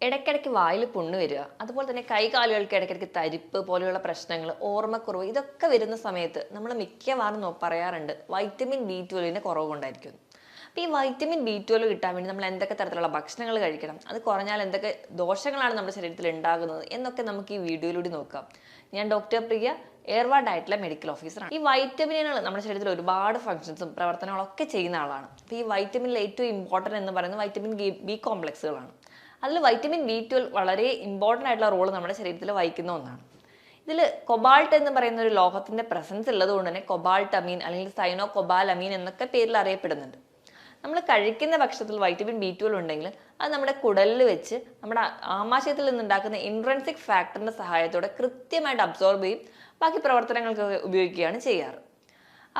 ഇടയ്ക്കിടയ്ക്ക് വായിൽ പുണ്ണ് വരിക, അതുപോലെ തന്നെ കൈകാലുകൾക്ക് ഇടയ്ക്കിടയ്ക്ക് തരിപ്പ് പോലെയുള്ള പ്രശ്നങ്ങൾ, ഓർമ്മക്കുറവ്, ഇതൊക്കെ വരുന്ന സമയത്ത് നമ്മൾ മിക്കവാറും പറയാറുണ്ട് വൈറ്റമിൻ B12 കുറവ് കൊണ്ടായിരിക്കും. അപ്പോൾ ഈ വൈറ്റമിൻ B12 കിട്ടാൻ വേണ്ടി നമ്മൾ എന്തൊക്കെ തരത്തിലുള്ള ഭക്ഷണങ്ങൾ കഴിക്കണം, അത് കുറഞ്ഞാൽ എന്തൊക്കെ ദോഷങ്ങളാണ് നമ്മുടെ ശരീരത്തിൽ ഉണ്ടാകുന്നത് എന്നൊക്കെ നമുക്ക് ഈ വീഡിയോയിലൂടെ നോക്കാം. ഞാൻ ഡോക്ടർ പ്രിയ, എയർവാ ഡയറ്റിലെ മെഡിക്കൽ ഓഫീസറാണ്. ഈ വൈറ്റമിനുകൾ നമ്മുടെ ശരീരത്തിൽ ഒരുപാട് ഫംഗ്ഷൻസും പ്രവർത്തനങ്ങളൊക്കെ ചെയ്യുന്ന ആളാണ്. അപ്പോൾ ഈ വൈറ്റമിനിൽ ഏറ്റവും ഇമ്പോർട്ടൻറ്റ് എന്ന് പറയുന്നത് വൈറ്റമിൻ ബി കോംപ്ലക്സുകളാണ്. അതിൽ വൈറ്റമിൻ B12 വളരെ ഇമ്പോർട്ടൻ്റ് ആയിട്ടുള്ള റോൾ നമ്മുടെ ശരീരത്തിൽ വഹിക്കുന്ന ഒന്നാണ്. ഇതിൽ കൊബാൾട്ട് എന്ന് പറയുന്ന ഒരു ലോഹത്തിന്റെ പ്രസൻസ് ഉള്ളത് കൊണ്ട് തന്നെ കൊബാൾട്ട് അമീൻ അല്ലെങ്കിൽ സൈനോ കൊബാലമീൻ എന്നൊക്കെ പേരിൽ അറിയപ്പെടുന്നുണ്ട്. നമ്മൾ കഴിക്കുന്ന ഭക്ഷണത്തിൽ വൈറ്റമിൻ B12 ഉണ്ടെങ്കിൽ അത് നമ്മുടെ കുടലിൽ വെച്ച് നമ്മുടെ ആമാശയത്തിൽ നിന്നുണ്ടാക്കുന്ന ഇൻട്രൻസിക് ഫാക്ടറിന്റെ സഹായത്തോടെ കൃത്യമായിട്ട് അബ്സോർബ് ചെയ്യും ബാക്കി പ്രവർത്തനങ്ങൾക്കൊക്കെ ഉപയോഗിക്കുകയാണ് ചെയ്യാറ്.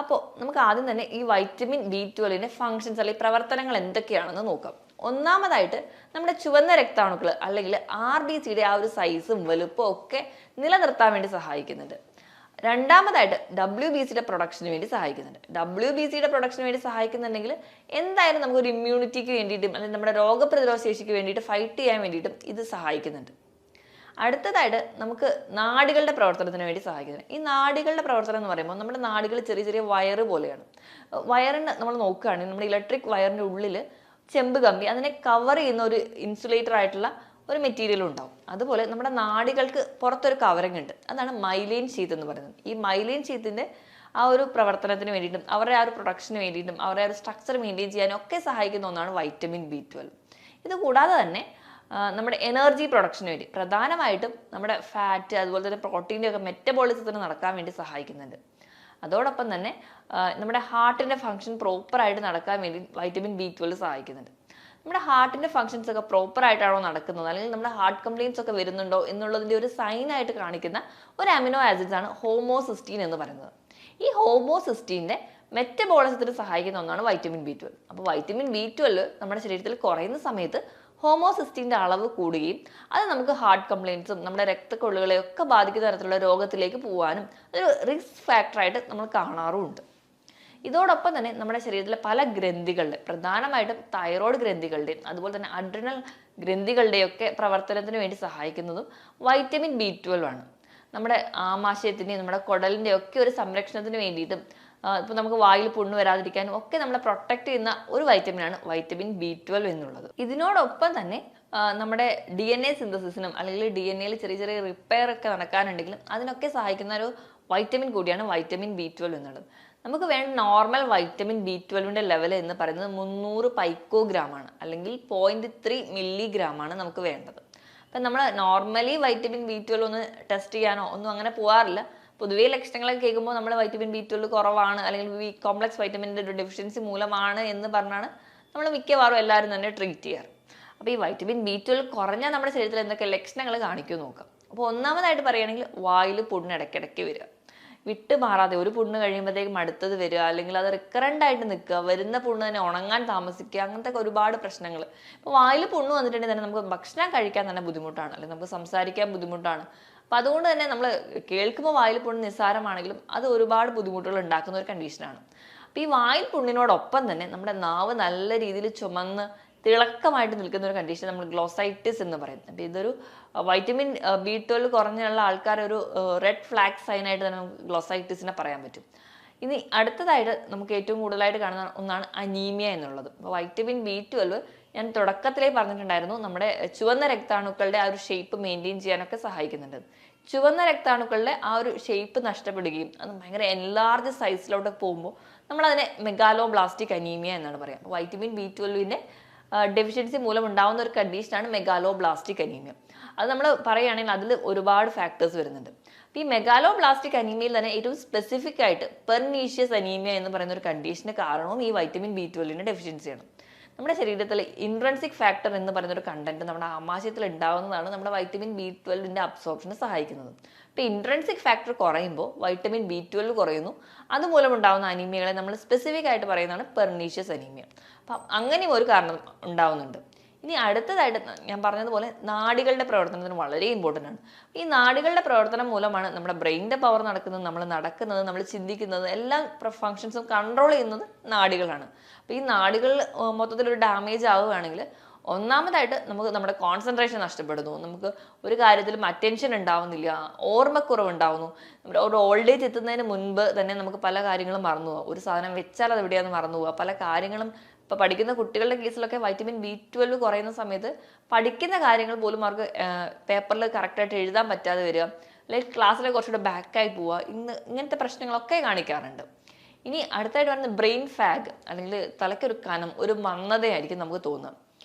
അപ്പോൾ നമുക്ക് ആദ്യം തന്നെ ഈ വൈറ്റമിൻ B12 ഫങ്ഷൻസ് അല്ലെങ്കിൽ പ്രവർത്തനങ്ങൾ എന്തൊക്കെയാണെന്ന് നോക്കാം. ഒന്നാമതായിട്ട് നമ്മുടെ ചുവന്ന രക്താണുക്കൾ അല്ലെങ്കിൽ RBCയുടെ ആ ഒരു സൈസും വലുപ്പവും ഒക്കെ നിലനിർത്താൻ വേണ്ടി സഹായിക്കുന്നുണ്ട്. രണ്ടാമതായിട്ട് WBCയുടെ പ്രൊഡക്ഷന് വേണ്ടി സഹായിക്കുന്നുണ്ട്. WBCയുടെ പ്രൊഡക്ഷന് വേണ്ടി സഹായിക്കുന്നുണ്ടെങ്കിൽ എന്തായാലും നമുക്കൊരു ഇമ്മ്യൂണിറ്റിക്ക് വേണ്ടിയിട്ടും അല്ലെങ്കിൽ നമ്മുടെ രോഗപ്രതിരോധ ശേഷിക്ക് വേണ്ടിയിട്ട് ഫൈറ്റ് ചെയ്യാൻ വേണ്ടിയിട്ടും ഇത് സഹായിക്കുന്നുണ്ട്. അടുത്തതായിട്ട് നമുക്ക് നാഡികളുടെ പ്രവർത്തനത്തിന് വേണ്ടി സഹായിക്കുന്നത്. ഈ നാഡികളുടെ പ്രവർത്തനം എന്ന് പറയുമ്പോൾ നമ്മുടെ നാഡികൾ ചെറിയ ചെറിയ വയറ് പോലെയാണ്. വയറിന് നമ്മൾ നോക്കുകയാണെങ്കിൽ നമ്മുടെ ഇലക്ട്രിക് വയറിൻ്റെ ഉള്ളിൽ ചെമ്പ് കമ്പി അതിനെ കവർ ചെയ്യുന്ന ഒരു ഇൻസുലേറ്റർ ആയിട്ടുള്ള ഒരു മെറ്റീരിയൽ ഉണ്ടാവും. അതുപോലെ നമ്മുടെ നാഡികൾക്ക് പുറത്തൊരു കവറിങ് ഉണ്ട്, അതാണ് മൈലൈൻ ഷീത്ത് എന്ന് പറയുന്നത്. ഈ മൈലൈൻ ഷീത്തിൻ്റെ ആ ഒരു പ്രവർത്തനത്തിന് വേണ്ടിയിട്ടും അവരുടെ ആ ഒരു പ്രൊഡക്ഷന് വേണ്ടിയിട്ടും അവരുടെ ആ ഒരു സ്ട്രക്ചർ മെയിൻറ്റെയിൻ ചെയ്യാനും ഒക്കെ സഹായിക്കുന്ന ഒന്നാണ് വൈറ്റമിൻ B12. ഇത് കൂടാതെ തന്നെ നമ്മുടെ എനർജി പ്രൊഡക്ഷന് വേണ്ടി പ്രധാനമായിട്ടും നമ്മുടെ ഫാറ്റ് അതുപോലെ തന്നെ പ്രോട്ടീൻ്റെ ഒക്കെ മെറ്റബോളിസത്തിന് നടക്കാൻ വേണ്ടി സഹായിക്കുന്നുണ്ട്. അതോടൊപ്പം തന്നെ നമ്മുടെ ഹാർട്ടിൻ്റെ ഫംഗ്ഷൻ പ്രോപ്പറായിട്ട് നടക്കാൻ വേണ്ടി വൈറ്റമിൻ B12 സഹായിക്കുന്നുണ്ട്. നമ്മുടെ ഹാർട്ടിൻ്റെ ഫംഗ്ഷൻസ് ഒക്കെ പ്രോപ്പറായിട്ടാണോ നടക്കുന്നത് അല്ലെങ്കിൽ നമ്മുടെ ഹാർട്ട് കംപ്ലയിൻസ് ഒക്കെ വരുന്നുണ്ടോ എന്നുള്ളതിൻ്റെ ഒരു സൈനായിട്ട് കാണിക്കുന്ന ഒരു അമിനോ ആസിഡ്സ് ആണ് ഹോമോസിസ്റ്റീൻ എന്ന് പറയുന്നത്. ഈ ഹോമോസിസ്റ്റീൻ്റെ മെറ്റബോളിസത്തിന് സഹായിക്കുന്ന ഒന്നാണ് വൈറ്റമിൻ B12. അപ്പോൾ വൈറ്റമിൻ B12 നമ്മുടെ ശരീരത്തിൽ കുറയുന്ന സമയത്ത് ഹോമോസിസ്റ്റീൻ്റെ അളവ് കൂടുകയും അത് നമുക്ക് ഹാർട്ട് കംപ്ലയിൻസും നമ്മുടെ രക്തക്കൊള്ളുകളെയൊക്കെ ബാധിക്കുന്ന തരത്തിലുള്ള രോഗത്തിലേക്ക് പോകാനും ഒരു റിസ്ക് ഫാക്ടറായിട്ട് നമ്മൾ കാണാറുമുണ്ട്. ഇതോടൊപ്പം തന്നെ നമ്മുടെ ശരീരത്തിലെ പല ഗ്രന്ഥികളുടെ പ്രധാനമായിട്ടും തൈറോയ്ഡ് ഗ്രന്ഥികളുടെയും അതുപോലെ തന്നെ അഡ്രിനൽ ഗ്രന്ഥികളുടെയൊക്കെ പ്രവർത്തനത്തിന് വേണ്ടി സഹായിക്കുന്നതും വൈറ്റമിൻ B12 ആണ്. നമ്മുടെ ആമാശയത്തിൻ്റെയും നമ്മുടെ കുടലിൻ്റെയും ഒക്കെ ഒരു സംരക്ഷണത്തിന് വേണ്ടിയിട്ടും ഇപ്പോൾ നമുക്ക് വായിൽ പുണ്ണ് വരാതിരിക്കാനും ഒക്കെ നമ്മളെ പ്രൊട്ടക്ട് ചെയ്യുന്ന ഒരു വൈറ്റമിനാണ് വൈറ്റമിൻ B12 എന്നുള്ളത്. ഇതിനോടൊപ്പം തന്നെ നമ്മുടെ DNA സിന്തസിസിനും അല്ലെങ്കിൽ DNA ചെറിയ ചെറിയ റിപ്പയർ ഒക്കെ നടക്കാനുണ്ടെങ്കിലും അതിനൊക്കെ സഹായിക്കുന്ന ഒരു വൈറ്റമിൻ കൂടിയാണ് വൈറ്റമിൻ B12 എന്നുള്ളത്. നമുക്ക് വേണ്ട നോർമൽ വൈറ്റമിൻ B12 ലെവൽ എന്ന് പറയുന്നത് 300 പൈക്കോഗ്രാം ആണ്, അല്ലെങ്കിൽ 0.3 മില്ലിഗ്രാം ആണ് നമുക്ക് വേണ്ടത്. അപ്പം നമ്മൾ നോർമലി വൈറ്റമിൻ B12 ഒന്ന് ടെസ്റ്റ് ചെയ്യാനോ ഒന്നും അങ്ങനെ പോകാറില്ല. പൊതുവേ ലക്ഷണങ്ങളൊക്കെ കേൾക്കുമ്പോൾ നമ്മൾ വൈറ്റമിൻ B12 കുറവാണ് അല്ലെങ്കിൽ ബി കോംപ്ലക്സ് വൈറ്റമിൻ്റെ ഒരു ഡെഫിഷ്യൻസി മൂലമാണ് എന്ന് പറഞ്ഞാണ് നമ്മൾ മിക്കവാറും എല്ലാവരും തന്നെ ട്രീറ്റ് ചെയ്യാറ്. അപ്പോൾ ഈ വൈറ്റമിൻ B12 കുറഞ്ഞാൽ നമ്മുടെ ശരീരത്തിൽ എന്തൊക്കെ ലക്ഷണങ്ങൾ കാണിക്കുമെന്ന് നോക്കാം. അപ്പോൾ ഒന്നാമതായിട്ട് പറയുകയാണെങ്കിൽ വായിൽ പുണ്ണ് ഇടയ്ക്കിടയ്ക്ക് വരിക, വിട്ട് മാറാതെ ഒരു പുണ്ണ് കഴിയുമ്പോഴത്തേക്കും അടുത്തത് വരിക, അല്ലെങ്കിൽ അത് റിക്കറൻ്റ് ആയിട്ട് നിൽക്കുക, വരുന്ന പുണ്ണ് തന്നെ ഉണങ്ങാൻ താമസിക്കുക, അങ്ങനത്തെ ഒരുപാട് പ്രശ്നങ്ങൾ. ഇപ്പോൾ വായിൽ പുണ്ണ് വന്നിട്ടുണ്ടെങ്കിൽ തന്നെ നമുക്ക് ഭക്ഷണം കഴിക്കാൻ തന്നെ ബുദ്ധിമുട്ടാണ്, അല്ലെങ്കിൽ നമുക്ക് സംസാരിക്കാൻ ബുദ്ധിമുട്ടാണ്. അപ്പം അതുകൊണ്ട് തന്നെ നമ്മൾ കേൾക്കുമ്പോൾ വായിൽ പുണ്ണ് നിസ്സാരമാണെങ്കിലും അത് ഒരുപാട് ബുദ്ധിമുട്ടുകൾ ഉണ്ടാക്കുന്ന ഒരു കണ്ടീഷനാണ്. അപ്പോൾ ഈ വായിൽ പുണ്ണിനോടൊപ്പം തന്നെ നമ്മുടെ നാവ് നല്ല രീതിയിൽ ചുമന്ന് തിളക്കമായിട്ട് നിൽക്കുന്ന ഒരു കണ്ടീഷൻ നമ്മൾ ഗ്ലോസൈറ്റിസ് എന്ന് പറയുന്നത്. അപ്പോൾ ഇതൊരു വൈറ്റമിൻ B12 കുറഞ്ഞുള്ള ആൾക്കാർ ഒരു റെഡ് ഫ്ലാഗ് സൈനായിട്ട് തന്നെ നമുക്ക് ഗ്ലോസൈറ്റിസിനെ പറയാൻ പറ്റും. ഇനി അടുത്തതായിട്ട് നമുക്ക് ഏറ്റവും കൂടുതലായിട്ട് കാണുന്ന ഒന്നാണ് അനീമിയ എന്നുള്ളത്. അപ്പോൾ വൈറ്റമിൻ B12 ഞാൻ തുടക്കത്തിലേ പറഞ്ഞിട്ടുണ്ടായിരുന്നു നമ്മുടെ ചുവന്ന രക്താണുക്കളുടെ ആ ഒരു ഷേപ്പ് മെയിൻറ്റെയിൻ ചെയ്യാനൊക്കെ സഹായിക്കുന്നുണ്ട്. ചുവന്ന രക്താണുക്കളുടെ ആ ഒരു ഷേപ്പ് നഷ്ടപ്പെടുകയും അത് ഭയങ്കര എൻലാർജ് സൈസിലോട്ട് പോകുമ്പോൾ നമ്മളതിനെ മെഗാലോബ്ലാസ്റ്റിക് അനീമിയ എന്നാണ് പറയുക. അപ്പോൾ വൈറ്റമിൻ B12 ഡെഫിഷ്യൻസി മൂലം ഉണ്ടാകുന്ന ഒരു കണ്ടീഷനാണ് മെഗാലോബ്ലാസ്റ്റിക് അനീമിയ. അത് നമ്മൾ പറയുകയാണെങ്കിൽ അതിൽ ഒരുപാട് ഫാക്ടേഴ്സ് വരുന്നുണ്ട്. അപ്പോൾ ഈ മെഗാലോബ്ലാസ്റ്റിക് അനീമിയയിൽ തന്നെ ഏറ്റവും സ്പെസിഫിക് ആയിട്ട് പെർനീഷ്യസ് അനീമിയ എന്ന് പറയുന്ന ഒരു കണ്ടീഷന് കാരണവും ഈ വൈറ്റമിൻ B12 ഡെഫിഷ്യൻസിയാണ്. നമ്മുടെ ശരീരത്തിൽ ഇൻട്രൻസിക് ഫാക്ടർ എന്ന് പറയുന്ന ഒരു കണ്ടന്റ് നമ്മുടെ ആമാശയത്തിൽ ഉണ്ടാകുന്നതാണ് നമ്മുടെ വൈറ്റമിൻ B12 അബ്സോർപ്ഷന് സഹായിക്കുന്നത്. അപ്പോൾ ഇൻട്രൻസിക് ഫാക്ടർ കുറയുമ്പോൾ വൈറ്റമിൻ B12 കുറയുന്നു. അതുമൂലം ഉണ്ടാകുന്ന അനീമിയകളെ നമ്മൾ സ്പെസിഫിക് ആയിട്ട് പറയുന്നതാണ് പെർനീഷ്യസ് അനീമിയ. അപ്പം അങ്ങനെയും ഒരു കാരണം ഉണ്ടാവുന്നുണ്ട്. ഇനി അടുത്തതായിട്ട് ഞാൻ പറഞ്ഞതുപോലെ നാഡികളുടെ പ്രവർത്തനത്തിന് വളരെ ഇമ്പോർട്ടൻ്റ് ആണ്. ഈ നാഡികളുടെ പ്രവർത്തനം മൂലമാണ് നമ്മുടെ ബ്രെയിനിൻ്റെ പവർ നടക്കുന്നത്, നമ്മൾ നടക്കുന്നത്, നമ്മൾ ചിന്തിക്കുന്നത്, എല്ലാ ഫങ്ഷൻസും കൺട്രോൾ ചെയ്യുന്നത് നാഡികളാണ്. അപ്പോൾ ഈ നാഡികൾ മൊത്തത്തിലൊരു ഡാമേജ് ആവുകയാണെങ്കിൽ ഒന്നാമതായിട്ട് നമുക്ക് നമ്മുടെ കോൺസെൻട്രേഷൻ നഷ്ടപ്പെടുന്നു, നമുക്ക് ഒരു കാര്യത്തിലും അറ്റൻഷൻ ഉണ്ടാവുന്നില്ല, ഓർമ്മക്കുറവ് ഉണ്ടാവുന്നു. നമ്മുടെ ഒരു ഓൾഡ് ഏജ് എത്തുന്നതിന് മുൻപ് തന്നെ നമുക്ക് പല കാര്യങ്ങളും മറന്നു പോകാം. ഒരു സാധനം വെച്ചാൽ അത് എവിടെയാണെന്ന് മറന്നു പോവുക. പല കാര്യങ്ങളും ഇപ്പൊ പഠിക്കുന്ന കുട്ടികളുടെ കേസിലൊക്കെ വൈറ്റമിൻ B12 കുറയുന്ന സമയത്ത് പഠിക്കുന്ന കാര്യങ്ങൾ പോലും അവർക്ക് പേപ്പറിൽ കറക്റ്റായിട്ട് എഴുതാൻ പറ്റാതെ വരിക, അല്ലെങ്കിൽ ക്ലാസ്സിലെ കുറച്ചുകൂടെ ബാക്കായി പോവുക, ഇങ്ങനത്തെ പ്രശ്നങ്ങളൊക്കെ കാണിക്കാറുണ്ട്. ഇനി അടുത്തായിട്ട് പറയുന്നത് ബ്രെയിൻ ഫാഗ്, അല്ലെങ്കിൽ തലയ്ക്കൊരു കനം, ഒരു മന്ദതയായിരിക്കും നമുക്ക് തോന്നുക.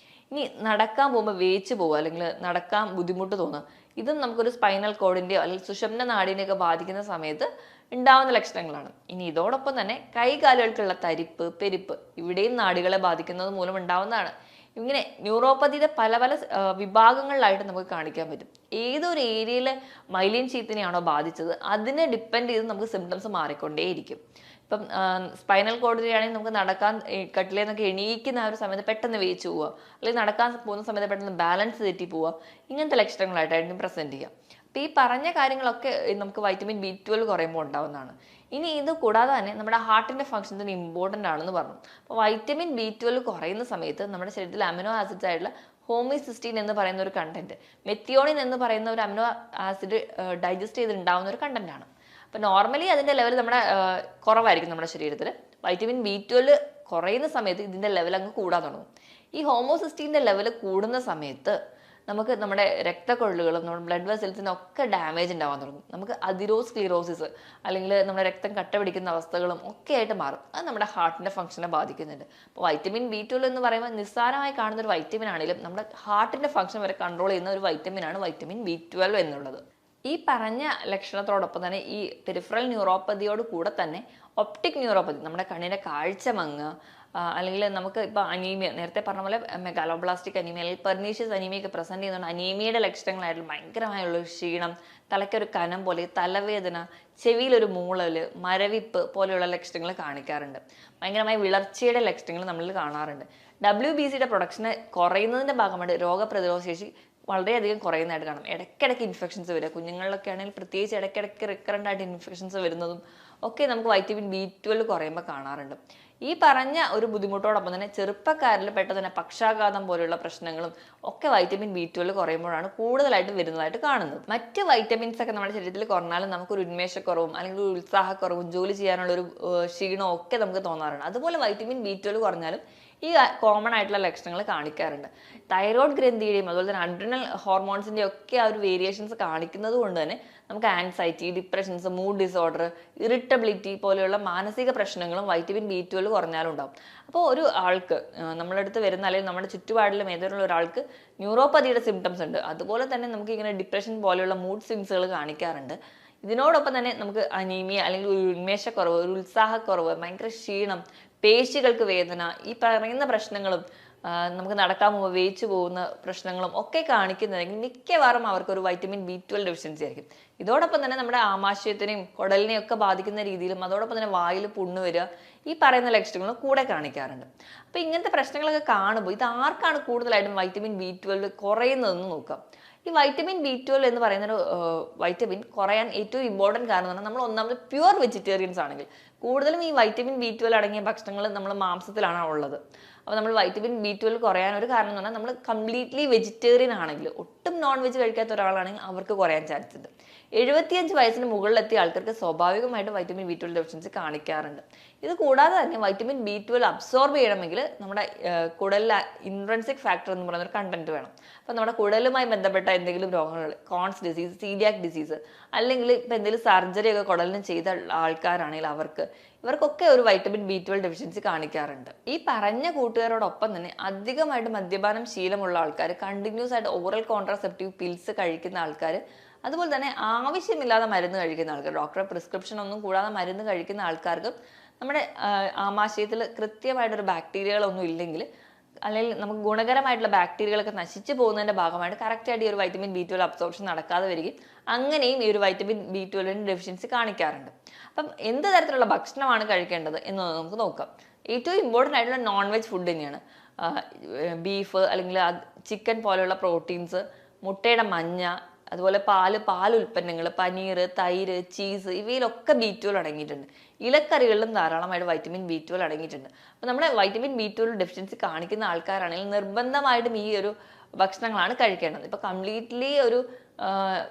ഇനി നടക്കാൻ പോകുമ്പോൾ വേച്ച് പോവുക, അല്ലെങ്കിൽ നടക്കാൻ ബുദ്ധിമുട്ട് തോന്നുക, ഇതും നമുക്കൊരു സ്പൈനൽ കോഡിന്റെയോ അല്ലെങ്കിൽ സുഷുമ്ന നാഡിനെയൊക്കെ ബാധിക്കുന്ന സമയത്ത് ഉണ്ടാവുന്ന ലക്ഷണങ്ങളാണ്. ഇനി ഇതോടൊപ്പം തന്നെ കൈകാലുകൾക്കുള്ള തരിപ്പ്, പെരുപ്പ്, ഇവിടെയും നാഡികളെ ബാധിക്കുന്നത് മൂലം ഉണ്ടാവുന്നതാണ്. ഇങ്ങനെ ന്യൂറോപ്പതിയുടെ പല പല വിഭാഗങ്ങളിലായിട്ട് നമുക്ക് കാണിക്കാൻ പറ്റും. ഏതൊരു ഏരിയയിലെ മൈലിൻ ഷീത്തിനെയാണോ ബാധിച്ചത് അതിനെ ഡിപ്പെൻഡ് ചെയ്ത് നമുക്ക് സിംറ്റംസ് മാറിക്കൊണ്ടേയിരിക്കും. ഇപ്പം സ്പൈനൽ കോഡിലാണെങ്കിൽ നമുക്ക് നടക്കാൻ കട്ടിലേ നിന്നൊക്കെ എണീക്കുന്ന ആ ഒരു സമയത്ത് പെട്ടെന്ന് വേച്ച് പോവുക, അല്ലെങ്കിൽ നടക്കാൻ പോകുന്ന സമയത്ത് പെട്ടെന്ന് ബാലൻസ് തെറ്റി പോവുക, ഇങ്ങനത്തെ ലക്ഷണങ്ങളായിട്ടായിരിക്കും പ്രസന്റ് ചെയ്യുക. അപ്പം ഈ പറഞ്ഞ കാര്യങ്ങളൊക്കെ നമുക്ക് വൈറ്റമിൻ B12 കുറയുമ്പോൾ ഉണ്ടാവുന്നതാണ്. ഇനി ഇത് കൂടാതെ തന്നെ നമ്മുടെ ഹാർട്ടിന്റെ ഫംഗ്ഷൻസിന് ഇമ്പോർട്ടൻ്റ് ആണെന്ന് പറഞ്ഞു. അപ്പോൾ വൈറ്റമിൻ B12 കുറയുന്ന സമയത്ത് നമ്മുടെ ശരീരത്തിൽ അമിനോ ആസിഡ്സ് ആയിട്ടുള്ള ഹോമിസിസ്റ്റീൻ എന്ന് പറയുന്ന ഒരു കണ്ടന്റ്, മെത്തിയോണിൻ എന്ന് പറയുന്ന ഒരു അമിനോ ആസിഡ് ഡൈജസ്റ്റ് ചെയ്തിട്ടുണ്ടാവുന്ന ഒരു കണ്ടന്റ് ആണ്. അപ്പോൾ നോർമലി അതിന്റെ ലെവൽ നമ്മുടെ കുറവായിരിക്കും നമ്മുടെ ശരീരത്തിൽ. വൈറ്റമിൻ B12 കുറയുന്ന സമയത്ത് ഇതിന്റെ ലെവൽ അങ്ങ് കൂടാൻ തുടങ്ങും. ഈ ഹോമോസിസ്റ്റീൻ്റെ ലെവൽ കൂടുന്ന സമയത്ത് നമുക്ക് നമ്മുടെ രക്തക്കൊഴലുകളും നമ്മുടെ ബ്ലഡ് വെസൽസിനും ഒക്കെ ഡാമേജ് ഉണ്ടാവാൻ തുടങ്ങും. നമുക്ക് അതിറോസ്ക്ലീറോസിസ്, അല്ലെങ്കിൽ നമ്മുടെ രക്തം കട്ട പിടിക്കുന്ന അവസ്ഥകളും ഒക്കെ ആയിട്ട് മാറും. അത് നമ്മുടെ ഹാർട്ടിന്റെ ഫംഗ്ഷനെ ബാധിക്കുന്നുണ്ട്. അപ്പോൾ വൈറ്റമിൻ B12 എന്ന് പറയുമ്പോൾ നിസ്സാരമായി കാണുന്ന ഒരു വൈറ്റമിൻ ആണെങ്കിലും നമ്മുടെ ഹാർട്ടിന്റെ ഫംഗ്ഷൻ വരെ കൺട്രോൾ ചെയ്യുന്ന ഒരു വൈറ്റമിനാണ് വൈറ്റമിൻ B12 എന്നുള്ളത്. ഈ പറഞ്ഞ ലക്ഷണത്തോടൊപ്പം തന്നെ ഈ പെരിഫറൽ ന്യൂറോപ്പതിയോട് കൂടെ തന്നെ ഒപ്റ്റിക് ന്യൂറോപ്പതി, നമ്മുടെ കണ്ണിന്റെ കാഴ്ച മങ്ങുക, അല്ലെങ്കിൽ നമുക്ക് ഇപ്പോൾ അനീമിയ, നേരത്തെ പറഞ്ഞ പോലെ മെഗാലോബ്ലാസ്റ്റിക് അനീമിയ അല്ലെങ്കിൽ പെർനീഷ്യസ് അനീമിയ ഒക്കെ പ്രസന്റ് ചെയ്യുന്നുണ്ട്. അനീമിയയുടെ ലക്ഷണങ്ങളായിട്ടുള്ള ഭയങ്കരമായുള്ള ക്ഷീണം, തലയ്ക്കൊരു കനം പോലെ, തലവേദന, ചെവിയിലൊരു മൂളല്, മരവിപ്പ് പോലെയുള്ള ലക്ഷണങ്ങൾ കാണിക്കാറുണ്ട്. ഭയങ്കരമായ വിളർച്ചയുടെ ലക്ഷണങ്ങൾ നമ്മൾ കാണാറുണ്ട്. WBCയുടെ പ്രൊഡക്ഷന് കുറയുന്നതിന്റെ ഭാഗമായിട്ട് രോഗപ്രതിരോധ ശേഷി വളരെയധികം കുറയുന്നതായിട്ട് കാണാം. ഇടയ്ക്കിടയ്ക്ക് ഇൻഫെക്ഷൻസ് വരിക, കുഞ്ഞുങ്ങളിലൊക്കെ ആണെങ്കിൽ പ്രത്യേകിച്ച് ഇടയ്ക്കിടയ്ക്ക് റിക്കറൻ്റ് ആയിട്ട് ഇൻഫെക്ഷൻസ് വരുന്നതും ഒക്കെ നമുക്ക് വൈറ്റമിൻ B12 കുറയുമ്പോൾ കാണാറുണ്ട്. ഈ പറഞ്ഞ ഒരു ബുദ്ധിമുട്ടോടൊപ്പം തന്നെ ചെറുപ്പക്കാരിൽ പെട്ടെന്ന് തന്നെ പക്ഷാഘാതം പോലെയുള്ള പ്രശ്നങ്ങളും ഒക്കെ വൈറ്റമിൻ B12 കുറയുമ്പോഴാണ് കൂടുതലായിട്ട് വരുന്നതായിട്ട് കാണുന്നത്. മറ്റ് വൈറ്റമിൻസ് ഒക്കെ നമ്മുടെ ശരീരത്തിൽ കുറഞ്ഞാലും നമുക്കൊരു ഉന്മേഷക്കുറവും അല്ലെങ്കിൽ ഒരു ഉത്സാഹക്കുറവും ജോലി ചെയ്യാനുള്ള ഒരു ക്ഷീണവും ഒക്കെ നമുക്ക് തോന്നാറുണ്ട്. അതുപോലെ വൈറ്റമിൻ B12 കുറഞ്ഞാലും ഈ കോമൺ ആയിട്ടുള്ള ലക്ഷണങ്ങൾ കാണിക്കാറുണ്ട്. തൈറോയ്ഡ് ഗ്രന്ഥിയുടെയും അതുപോലെ തന്നെ അഡ്രിനൽ ഹോർമോൺസിന്റെ ഒക്കെ ആ ഒരു വേരിയേഷൻസ് കാണിക്കുന്നത് കൊണ്ട് തന്നെ നമുക്ക് anxiety, depressions, mood disorder, irritability പോലെയുള്ള മാനസിക പ്രശ്നങ്ങളും വൈറ്റമിൻ B12 കുറഞ്ഞാലും ഉണ്ടാവും. അപ്പോൾ ഒരു ആൾക്ക് നമ്മുടെ അടുത്ത് വരുന്ന അല്ലെങ്കിൽ നമ്മുടെ ചുറ്റുപാടിലും ഏതെങ്കിലും ഒരാൾക്ക് ന്യൂറോപ്പതിയുടെ സിംറ്റംസ് ഉണ്ട്, അതുപോലെ തന്നെ നമുക്ക് ഇങ്ങനെ ഡിപ്രഷൻ പോലെയുള്ള മൂഡ് സ്വിങ്സുകൾ കാണിക്കാറുണ്ട്. ഇതിനോടൊപ്പം തന്നെ നമുക്ക് അനീമിയ അല്ലെങ്കിൽ ഒരു ഉന്മേഷക്കുറവ്, ഒരു ഉത്സാഹക്കുറവ്, ഭയങ്കര ക്ഷീണം, പേശികൾക്ക് വേദന, ഈ പറയുന്ന പ്രശ്നങ്ങളും നമുക്ക് നടക്കാൻ പോകുമ്പോൾ വേച്ചു പോകുന്ന പ്രശ്നങ്ങളും ഒക്കെ കാണിക്കുന്നതെങ്കിൽ മിക്കവാറും അവർക്ക് ഒരു വൈറ്റമിൻ B12 ഡെഫിഷ്യൻസി ആയിരിക്കും. ഇതോടൊപ്പം തന്നെ നമ്മുടെ ആമാശയത്തിനെയും കുടലിനെയും ഒക്കെ ബാധിക്കുന്ന രീതിയിലും അതോടൊപ്പം തന്നെ വായിൽ പുണ്ണ് വരിക, ഈ പറയുന്ന ലക്ഷണങ്ങളും കൂടെ കാണിക്കാറുണ്ട്. അപ്പോൾ ഇങ്ങനത്തെ പ്രശ്നങ്ങളൊക്കെ കാണുമ്പോൾ ഇത് ആർക്കാണ് കൂടുതലായിട്ടും വൈറ്റമിൻ B12 കുറയുന്നതെന്ന് നോക്കാം. ഈ വൈറ്റമിൻ B12 എന്ന് പറയുന്ന ഒരു വൈറ്റമിൻ കുറയാൻ ഏറ്റവും ഇമ്പോർട്ടൻറ്റ് കാരണം എന്ന് പറഞ്ഞാൽ നമ്മൾ ഒന്നാമത് പ്യുവർ വെജിറ്റേറിയൻസ് ആണെങ്കിൽ, കൂടുതലും ഈ വൈറ്റമിൻ B12 അടങ്ങിയ ഭക്ഷണങ്ങൾ നമ്മൾ മാംസത്തിലാണ് ഉള്ളത്. അപ്പോൾ നമ്മൾ വൈറ്റമിൻ B12 കുറയാൻ ഒരു കാരണം എന്ന് പറഞ്ഞാൽ നമ്മൾ കംപ്ലീറ്റ്ലി വെജിറ്റേറിയൻ ആണെങ്കിൽ, ഒട്ടും നോൺ വെജ് കഴിക്കാത്ത ഒരാളാണെങ്കിൽ അവർക്ക് കുറയാൻ ചാൻസ് ഉണ്ട്. 75 വയസ്സിന് മുകളിലെത്തിയ ആൾക്കാർക്ക് സ്വാഭാവികമായിട്ട് വൈറ്റമിൻ B12 ഡെഫിഷ്യൻസി കാണിക്കാറുണ്ട്. ഇത് കൂടാതെ തന്നെ വൈറ്റമിൻ B12 അബ്സോർബ് ചെയ്യണമെങ്കിൽ നമ്മുടെ കുടലിലെ ഇൻട്രൻസിക് ഫാക്ടർ എന്ന് പറയുന്ന ഒരു കണ്ടന്റ് വേണം. അപ്പോൾ നമ്മുടെ കുടലുമായി ബന്ധപ്പെട്ട എന്തെങ്കിലും രോഗങ്ങൾ, കോൺസ് ഡിസീസ്, സീലിയാക് ഡിസീസ്, അല്ലെങ്കിൽ ഇപ്പം എന്തെങ്കിലും സർജറി ഒക്കെ കുടലിന് ചെയ്ത ആൾക്കാരാണെങ്കിൽ ഇവർക്കൊക്കെ ഒരു വൈറ്റമിൻ B12 ഡെഫിഷ്യൻസി കാണിക്കാറുണ്ട്. ഈ പറഞ്ഞ കൂട്ടുകാരോടൊപ്പം തന്നെ അധികമായിട്ട് മദ്യപാനം ശീലമുള്ള ആൾക്കാർ, കണ്ടിന്യൂസ് ആയിട്ട് ഓറൽ കോൺട്രാസെപ്റ്റീവ് പിൽസ് കഴിക്കുന്ന ആൾക്കാർ, അതുപോലെ തന്നെ ആവശ്യമില്ലാതെ മരുന്ന് കഴിക്കുന്ന ആൾക്കാർ, ഡോക്ടറെ പ്രിസ്ക്രിപ്ഷൻ ഒന്നും കൂടാതെ മരുന്ന് കഴിക്കുന്ന ആൾക്കാർക്ക് നമ്മുടെ ആമാശയത്തിൽ കൃത്യമായിട്ടൊരു ബാക്ടീരിയകളൊന്നും ഇല്ലെങ്കിൽ, അല്ലെങ്കിൽ നമുക്ക് ഗുണകരമായിട്ടുള്ള ബാക്ടീരിയകളൊക്കെ നശിച്ചു പോകുന്നതിന്റെ ഭാഗമായിട്ട് കറക്റ്റായിട്ട് ഈ ഒരു വൈറ്റമിൻ B12 അബ്സോർപ്ഷൻ നടക്കാതെ വരികയും അങ്ങനെയും ഈ ഒരു വൈറ്റമിൻ B12 ഡെഫിഷ്യൻസി കാണിക്കാറുണ്ട്. അപ്പം എന്ത് തരത്തിലുള്ള ഭക്ഷണമാണ് കഴിക്കേണ്ടത് എന്ന് നമുക്ക് നോക്കാം. ഏറ്റവും ഇമ്പോർട്ടൻ്റ് ആയിട്ടുള്ള നോൺ വെജ് ഫുഡ് തന്നെയാണ്. ബീഫ് അല്ലെങ്കിൽ ചിക്കൻ പോലെയുള്ള പ്രോട്ടീൻസ്, മുട്ടയുടെ മഞ്ഞ, അതുപോലെ പാൽ ഉൽപ്പന്നങ്ങൾ, പനീർ, തൈര്, ചീസ് ഇവയിലൊക്കെ B12 അടങ്ങിയിട്ടുണ്ട്. ഇലക്കറികളിലും ധാരാളമായിട്ട് വൈറ്റമിൻ B12 അടങ്ങിയിട്ടുണ്ട്. അപ്പോൾ നമ്മുടെ വൈറ്റമിൻ B12 ഡെഫിഷ്യൻസി കാണിക്കുന്ന ആൾക്കാരാണെങ്കിൽ നിർബന്ധമായിട്ടും ഈ ഒരു ഭക്ഷണങ്ങളാണ് കഴിക്കേണ്ടത്. ഇപ്പോൾ കംപ്ലീറ്റ്ലി ഒരു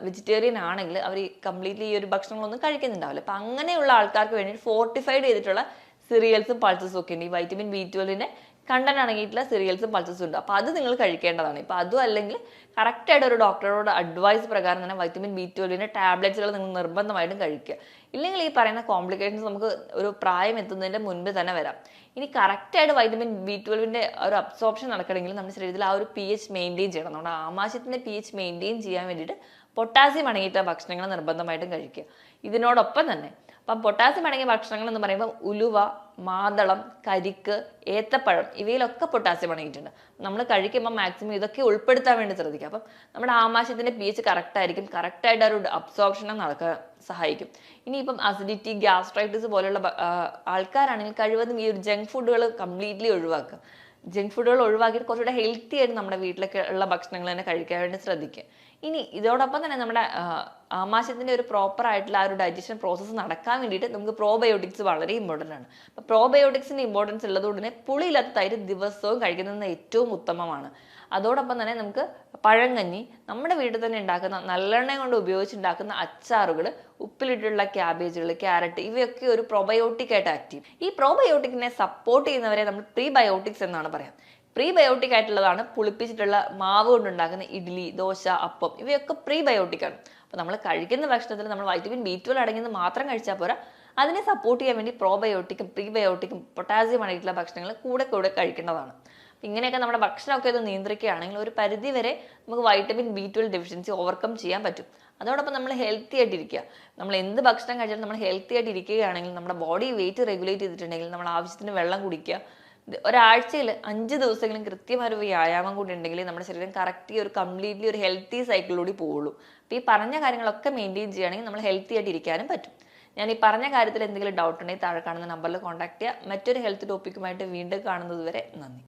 വെജിറ്റേറിയൻ ആണെങ്കിൽ അവർ കംപ്ലീറ്റ്ലി ഈ ഒരു ഭക്ഷണങ്ങളൊന്നും കഴിക്കുന്നുണ്ടാവില്ല. അപ്പം അങ്ങനെയുള്ള ആൾക്കാർക്ക് വേണ്ടി ഫോർട്ടിഫൈഡ് ചെയ്തിട്ടുള്ള സിറിയൽസും പൾസസും ഒക്കെ ഉണ്ട്. ഈ വൈറ്റമിൻ B12ന്റെ കണ്ടന്റ് അടങ്ങിയിട്ടുള്ള സിറിയൽസും പൾസസും ഉണ്ട്. അപ്പോൾ അത് നിങ്ങൾ കഴിക്കേണ്ടതാണ്. ഇപ്പം അതും അല്ലെങ്കിൽ കറക്റ്റായിട്ട് ഒരു ഡോക്ടറോട് അഡ്വൈസ് പ്രകാരം തന്നെ വൈറ്റമിൻ B12ന്റെ ടാബ്ലറ്റ്സുകൾ നിങ്ങൾ നിർബന്ധമായിട്ടും കഴിക്കുക. ഇല്ലെങ്കിൽ ഈ പറയുന്ന കോംപ്ലിക്കേഷൻസ് നമുക്ക് ഒരു പ്രായം എത്തുന്നതിൻ്റെ മുൻപ് തന്നെ വരാം. ഇനി കറക്റ്റായിട്ട് വൈറ്റമിൻ B12ന്റെ ഒരു അബ്സോർപ്ഷൻ നടക്കണമെങ്കിൽ നമ്മുടെ ശരീരത്തിൽ ആ ഒരു pH മെയിൻറ്റെയിൻ ചെയ്യണം. നമ്മുടെ ആമാശയത്തിൻ്റെ pH മെയിൻറ്റെയിൻ ചെയ്യാൻ വേണ്ടിയിട്ട് പൊട്ടാസ്യം അടങ്ങിയിട്ടുള്ള ഭക്ഷണങ്ങൾ നിർബന്ധമായിട്ടും കഴിക്കുക. ഇതിനോടൊപ്പം തന്നെ അപ്പം പൊട്ടാസ്യം അടങ്ങിയ ഭക്ഷണങ്ങൾ എന്ന് പറയുമ്പോൾ ഉലുവ, മാതളം, കരിക്ക്, ഏത്തപ്പഴം ഇവയിലൊക്കെ പൊട്ടാസ്യം അടങ്ങിയിട്ടുണ്ട്. നമ്മൾ കഴിക്കുമ്പോൾ മാക്സിമം ഇതൊക്കെ ഉൾപ്പെടുത്താൻ വേണ്ടി ശ്രദ്ധിക്കുക. അപ്പം നമ്മുടെ ആമാശയത്തിൻ്റെ pH കറക്റ്റായിരിക്കും, കറക്റ്റായിട്ട് ഒരു അബ്സോർപ്ഷനെ നടക്കാൻ സഹായിക്കും. ഇനിയിപ്പം അസിഡിറ്റി, ഗ്യാസ്ട്രൈറ്റിസ് പോലെയുള്ള ആൾക്കാരാണെങ്കിൽ കഴിവതും ഈ ഒരു ജങ്ക് ഫുഡുകൾ കംപ്ലീറ്റ്ലി ഒഴിവാക്കുക. ജങ്ക് ഫുഡുകൾ ഒഴിവാക്കിയിട്ട് കുറച്ചുകൂടെ ഹെൽത്തി ആയിട്ട് നമ്മുടെ വീട്ടിലൊക്കെ ഉള്ള ഭക്ഷണങ്ങൾ തന്നെ കഴിക്കാൻ വേണ്ടി ശ്രദ്ധിക്കുക. ഇനി ഇതോടൊപ്പം തന്നെ നമ്മുടെ ആമാശയത്തിൻ്റെ ഒരു പ്രോപ്പർ ആയിട്ടുള്ള ആ ഒരു ഡൈജഷൻ പ്രോസസ്സ് നടക്കാൻ വേണ്ടിയിട്ട് നമുക്ക് പ്രോബയോട്ടിക്സ് വളരെ ഇമ്പോർട്ടൻ്റ് ആണ്. അപ്പോൾ പ്രോബയോട്ടിക്സിൻ്റെ ഇമ്പോർട്ടൻസ് ഉള്ളതുകൊണ്ട് തന്നെ പുളിയില്ലാത്ത തൈര് ദിവസവും കഴിക്കുന്നത് ഏറ്റവും ഉത്തമമാണ്. അതോടൊപ്പം തന്നെ നമുക്ക് പഴങ്കഞ്ഞി, നമ്മുടെ വീട്ടിൽ തന്നെ ഉണ്ടാക്കുന്ന നല്ലെണ്ണ കൊണ്ട് ഉപയോഗിച്ചുണ്ടാക്കുന്ന അച്ചാറുകൾ, ഉപ്പിലിട്ടുള്ള ക്യാബേജുകൾ, ക്യാരറ്റ് ഇവയൊക്കെ ഒരു പ്രോബയോട്ടിക് ആയിട്ട് ആക്ട് ചെയ്യും. ഈ പ്രോബയോട്ടിക്കിനെ സപ്പോർട്ട് ചെയ്യുന്നവരെ നമ്മൾ പ്രീബയോട്ടിക്സ് എന്നാണ് പറയാം. പ്രീബയോട്ടിക് ആയിട്ടുള്ളതാണ് പുളിപ്പിച്ചിട്ടുള്ള മാവ് കൊണ്ടുണ്ടാക്കുന്ന ഇഡ്ഡലി, ദോശ, അപ്പം ഇവയൊക്കെ പ്രീബയോട്ടിക് ആണ്. അപ്പോൾ നമ്മൾ കഴിക്കുന്ന ഭക്ഷണത്തിൽ നമ്മൾ വൈറ്റമിൻ B12 അടങ്ങിയത് മാത്രം കഴിച്ചാൽ പോരാ, അതിനെ സപ്പോർട്ട് ചെയ്യാൻ വേണ്ടി പ്രോബയോട്ടിക്കും പ്രീബയോട്ടിക്കും പൊട്ടാസ്യം അടങ്ങിയിട്ടുള്ള ഭക്ഷണങ്ങൾ കൂടെ കഴിക്കേണ്ടതാണ്. ഇങ്ങനെയൊക്കെ നമ്മുടെ ഭക്ഷണമൊക്കെ ഇത് നിയന്ത്രിക്കുകയാണെങ്കിൽ ഒരു പരിധി വരെ നമുക്ക് വൈറ്റമിൻ B12 ഡെഫിഷ്യൻസി ഓവർകം ചെയ്യാൻ പറ്റും. അതോടൊപ്പം നമ്മൾ ഹെൽത്തി ആയിട്ടിരിക്കുക. നമ്മൾ എന്ത് ഭക്ഷണം കഴിച്ചാലും നമ്മൾ ഹെൽത്തി ആയിട്ട് ഇരിക്കുകയാണെങ്കിൽ, നമ്മുടെ ബോഡി വെയിറ്റ് റെഗുലേറ്റ് ചെയ്തിട്ടുണ്ടെങ്കിൽ, നമ്മൾ ആവശ്യത്തിന് വെള്ളം കുടിക്കുക, ഒരാഴ്ചയിൽ 5 ദിവസമെങ്കിലും കൃത്യമായ ഒരു വ്യായാമം കൂടി ഉണ്ടെങ്കിൽ നമ്മുടെ ശരീരം കറക്റ്റ് ഒരു കംപ്ലീറ്റ്ലി ഒരു ഹെൽത്തി സൈക്കിളിലൂടെ പോവുള്ളൂ. അപ്പോൾ ഈ പറഞ്ഞ കാര്യങ്ങളൊക്കെ മെയിൻറ്റെയിൻ ചെയ്യുകയാണെങ്കിൽ നമ്മൾ ഹെൽത്തി ആയിട്ട് ഇരിക്കാനും പറ്റും. ഞാൻ ഈ പറഞ്ഞ കാര്യത്തിൽ എന്തെങ്കിലും ഡൗട്ട് ഉണ്ടെങ്കിൽ താഴെ കാണുന്ന നമ്പറിൽ കോൺടാക്ട് ചെയ്യുക. മറ്റൊരു ഹെൽത്ത് ടോപ്പിക്കുമായിട്ട് വീണ്ടും കാണുന്നത് വരെ നന്ദി.